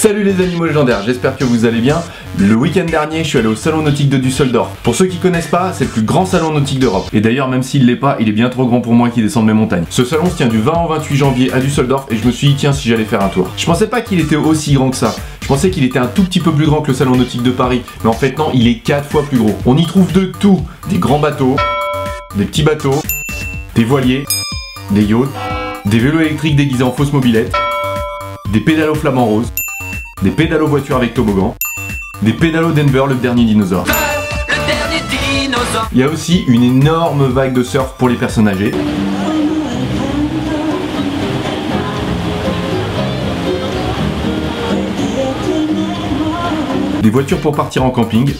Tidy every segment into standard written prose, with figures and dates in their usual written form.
Salut les animaux légendaires, j'espère que vous allez bien. Le week-end dernier, je suis allé au salon nautique de Düsseldorf. Pour ceux qui connaissent pas, c'est le plus grand salon nautique d'Europe. Et d'ailleurs, même s'il l'est pas, il est bien trop grand pour moi qui descende mes montagnes. Ce salon se tient du 20 au 28 janvier à Düsseldorf et je me suis dit tiens si j'allais faire un tour. Je pensais pas qu'il était aussi grand que ça. Je pensais qu'il était un tout petit peu plus grand que le salon nautique de Paris. Mais en fait non, il est 4 fois plus gros. On y trouve de tout. Des grands bateaux, des petits bateaux, des voiliers, des yachts, des vélos électriques déguisés en fausses mobylettes, des pédalos flamants roses, des pédalos voitures avec toboggan, des pédalos Denver, le dernier dinosaure. Il y a aussi une énorme vague de surf pour les personnes âgées. Des voitures pour partir en camping.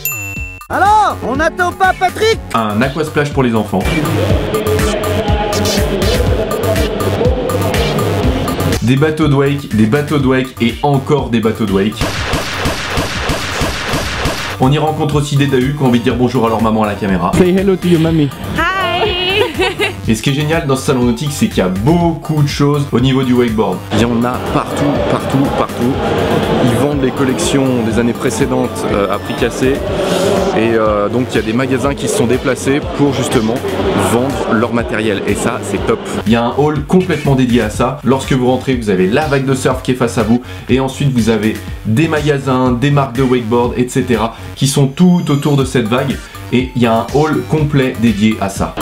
Alors, on n'attend pas Patrick? Un aquasplash pour les enfants. Des bateaux de wake et encore des bateaux de wake. On y rencontre aussi des dahus qui ont envie de dire bonjour à leur maman à la caméra. Say hello to your mommy. Hi. Et ce qui est génial dans ce salon nautique, c'est qu'il y a beaucoup de choses au niveau du wakeboard. Il y en a partout. Ils vendent les collections des années précédentes à prix cassé. Et donc il y a des magasins qui se sont déplacés pour justement vendre leur matériel. Et ça, c'est top. Il y a un hall complètement dédié à ça. Lorsque vous rentrez, vous avez la vague de surf qui est face à vous. Et ensuite, vous avez des magasins, des marques de wakeboard, etc. qui sont tout autour de cette vague. Et il y a un hall complet dédié à ça.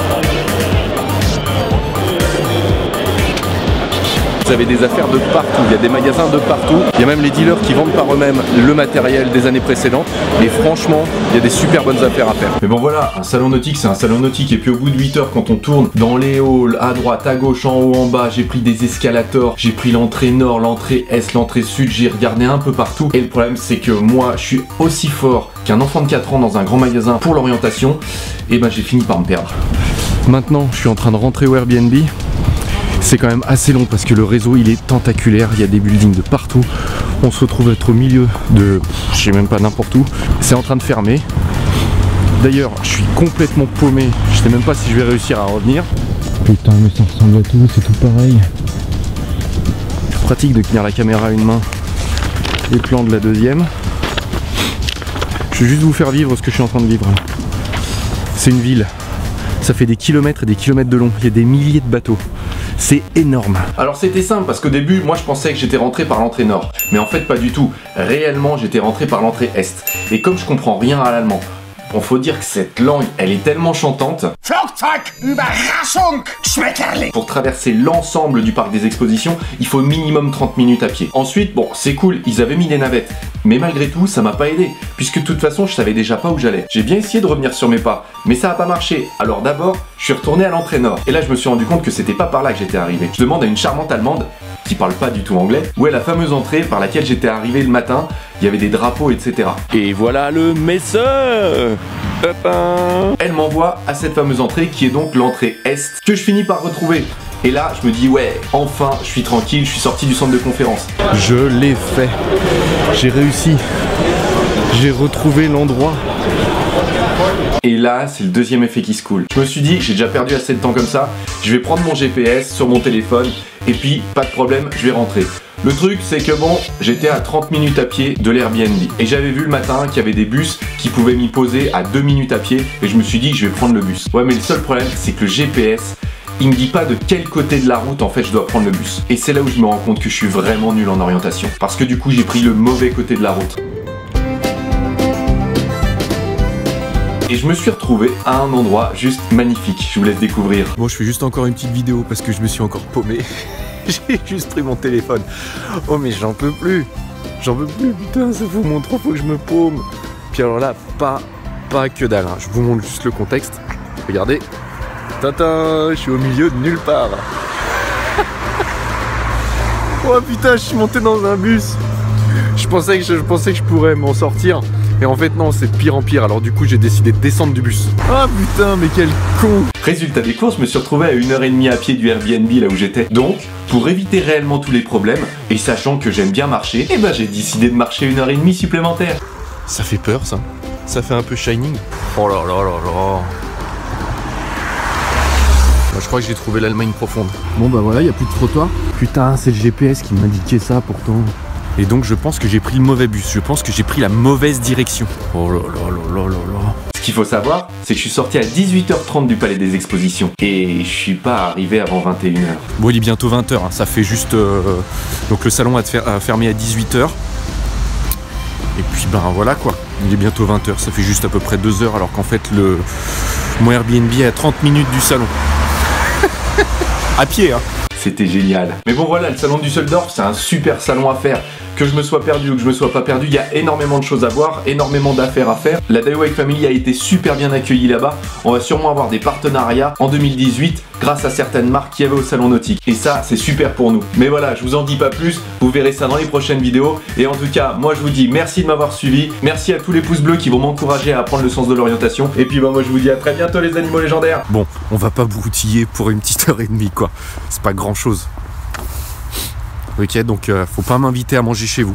Vous avez des affaires de partout, il y a des magasins de partout. Il y a même les dealers qui vendent par eux-mêmes le matériel des années précédentes. Et franchement, il y a des super bonnes affaires à faire. Mais bon voilà, un salon nautique, c'est un salon nautique. Et puis au bout de 8 heures, quand on tourne dans les halls, à droite, à gauche, en haut, en bas, j'ai pris des escalators, j'ai pris l'entrée nord, l'entrée est, l'entrée sud, j'ai regardé un peu partout. Et le problème, c'est que moi, je suis aussi fort qu'un enfant de 4 ans dans un grand magasin pour l'orientation. Et ben j'ai fini par me perdre. Maintenant, je suis en train de rentrer au Airbnb. C'est quand même assez long parce que le réseau il est tentaculaire, il y a des buildings de partout. On se retrouve être au milieu de, je sais même pas, n'importe où. C'est en train de fermer. D'ailleurs, je suis complètement paumé. Je sais même pas si je vais réussir à revenir. Putain, mais ça ressemble à tout, c'est tout pareil. Pratique de tenir la caméra à une main, les plans de la deuxième. Je vais juste vous faire vivre ce que je suis en train de vivre. C'est une ville. Ça fait des kilomètres et des kilomètres de long. Il y a des milliers de bateaux. C'est énorme. Alors c'était simple parce qu'au début, moi je pensais que j'étais rentré par l'entrée nord. Mais en fait pas du tout. Réellement j'étais rentré par l'entrée est. Et comme je comprends rien à l'allemand, bon faut dire que cette langue, elle est tellement chantante. Pour traverser l'ensemble du parc des expositions, il faut minimum 30 minutes à pied. Ensuite, bon c'est cool, ils avaient mis des navettes. Mais malgré tout, ça m'a pas aidé, puisque de toute façon, je savais déjà pas où j'allais. J'ai bien essayé de revenir sur mes pas, mais ça a pas marché. Alors d'abord, je suis retourné à l'entrée nord. Et là, je me suis rendu compte que c'était pas par là que j'étais arrivé. Je demande à une charmante allemande, qui parle pas du tout anglais, où est la fameuse entrée par laquelle j'étais arrivé le matin. Il y avait des drapeaux, etc. Et voilà le Messe. Elle m'envoie à cette fameuse entrée, qui est donc l'entrée est, que je finis par retrouver. Et là, je me dis, ouais, enfin, je suis tranquille, je suis sorti du centre de conférence. Je l'ai fait. J'ai réussi. J'ai retrouvé l'endroit. Et là, c'est le deuxième effet qui se coule. Je me suis dit, j'ai déjà perdu assez de temps comme ça, je vais prendre mon GPS sur mon téléphone, et puis, pas de problème, je vais rentrer. Le truc, c'est que bon, j'étais à 30 minutes à pied de l'Airbnb. Et j'avais vu le matin qu'il y avait des bus qui pouvaient m'y poser à 2 minutes à pied, et je me suis dit, je vais prendre le bus. Ouais, mais le seul problème, c'est que le GPS, il me dit pas de quel côté de la route en fait je dois prendre le bus. Et c'est là où je me rends compte que je suis vraiment nul en orientation. Parce que du coup j'ai pris le mauvais côté de la route. Et je me suis retrouvé à un endroit juste magnifique. Je vous laisse découvrir. Bon, je fais juste encore une petite vidéo parce que je me suis encore paumé. J'ai juste pris mon téléphone. Oh mais j'en peux plus. J'en peux plus, putain, ça fout mon trop, faut que je me paume. Puis alors là, pas que dalle. Hein. Je vous montre juste le contexte. Regardez. Tata, je suis au milieu de nulle part. Oh putain, je suis monté dans un bus. Je pensais que je pourrais m'en sortir. Et en fait non, c'est de pire en pire. Alors du coup j'ai décidé de descendre du bus. Ah putain, mais quel con. Résultat des courses, je me suis retrouvé à 1h30 à pied du Airbnb là où j'étais. Donc, pour éviter réellement tous les problèmes, et sachant que j'aime bien marcher, et ben j'ai décidé de marcher 1h30 supplémentaire. Ça fait peur ça. Ça fait un peu Shining. Oh là là là là. Moi, je crois que j'ai trouvé l'Allemagne profonde. Bon bah voilà, il n'y a plus de trottoir. Putain, c'est le GPS qui m'indiquait ça pourtant. Et donc je pense que j'ai pris le mauvais bus, je pense que j'ai pris la mauvaise direction. Oh là là là là là là. Ce qu'il faut savoir, c'est que je suis sorti à 18h30 du Palais des Expositions. Et je suis pas arrivé avant 21h. Bon, il est bientôt 20h, hein. Ça fait juste... Donc le salon va fermer à 18h. Et puis ben voilà quoi, il est bientôt 20h, ça fait juste à peu près 2 heures alors qu'en fait mon Airbnb est à 30 minutes du salon. À pied hein. C'était génial. Mais bon voilà, le salon du Düsseldorf, c'est un super salon à faire. Que je me sois perdu ou que je me sois pas perdu, il y a énormément de choses à voir, énormément d'affaires à faire. La Daiweg Family a été super bien accueillie là-bas. On va sûrement avoir des partenariats en 2018 grâce à certaines marques qu'il y avait au salon nautique. Et ça, c'est super pour nous. Mais voilà, je vous en dis pas plus. Vous verrez ça dans les prochaines vidéos. Et en tout cas, moi je vous dis merci de m'avoir suivi. Merci à tous les pouces bleus qui vont m'encourager à apprendre le sens de l'orientation. Et puis bah, moi je vous dis à très bientôt les animaux légendaires. Bon, on va pas broutiller pour une petite heure et demie quoi. C'est pas grand chose. Ok, donc faut pas m'inviter à manger chez vous.